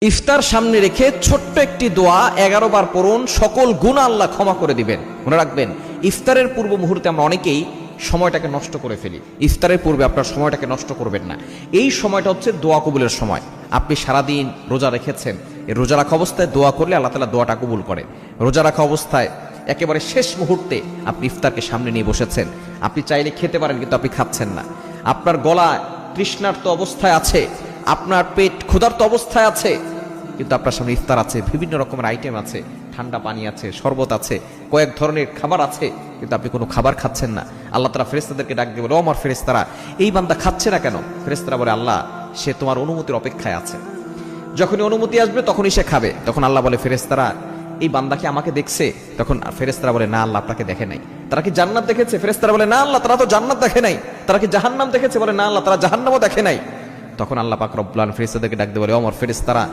ইফতার সামনে রেখে ছোট্ট একটি দোয়া 11 বার পড়ুন, সকল গুনাহ আল্লাহ ক্ষমা করে দিবেন। মনে রাখবেন, ইফতারের পূর্ব মুহূর্তে আমরা অনেকেই সময়টাকে নষ্ট করে ফেলি। ইফতারের পূর্বে আপনার সময়টাকে নষ্ট করবেন না। এই সময়টা হচ্ছে দোয়া কবুলের সময়। আপনি সারাদিন রোজা রেখেছেন, এই রোজা রাখা অবস্থায় দোয়া করলে আল্লাহ তাআলা দোয়াটা কবুল করে। রোজা রাখা অবস্থায় একেবারে শেষ মুহূর্তে আপনি ইফতারকে সামনে নিয়ে বসেছেন। আপনি চাইলে খেতে পারেন, কিন্তু আপনি খাচ্ছেন না। আপনার গলা তৃষ্ণার্ত অবস্থায় আছে, আপনার পেট ক্ষুধার্ত অবস্থায় আছে, কিন্তু আপনার সামনে ইফতার আছে, বিভিন্ন রকমের আইটেম আছে, ঠান্ডা পানি আছে, শরবত আছে, কয়েক ধরনের খাবার আছে, কিন্তু আপনি কোনো খাবার খাচ্ছেন না। আল্লাহ তাআলা ফেরেশতাদেরকে ডাক দিয়ে বলে, ও আমার ফেরেশতারা, এই বান্দা খাচ্ছে না কেন? ফেরেশতারা বলে, আল্লাহ, সে তোমার অনুমতির অপেক্ষায় আছে, যখনই অনুমতি আসবে তখনই সে খাবে। তখন আল্লাহ বলে, ফেরেশতারা, এই বান্দা কি আমাকে দেখছে? তখন ফেরেশতারা বলে, না আল্লাহ, আপনাকে দেখে নাই। তারা কি জান্নাত দেখেছে? ফেরেশতারা বলে, না আল্লাহ, তারা তো জান্নাত দেখে নাই। তারা কি জাহান্নাম দেখেছে? বলে, না আল্লাহ, তারা জাহান্নামও দেখে নাই। তখন আল্লাহ পাক রব্বুল আলামিন ফেরেশতাদেরকে ডাক দিয়ে বলে, ও আমার ফেরেশতারা,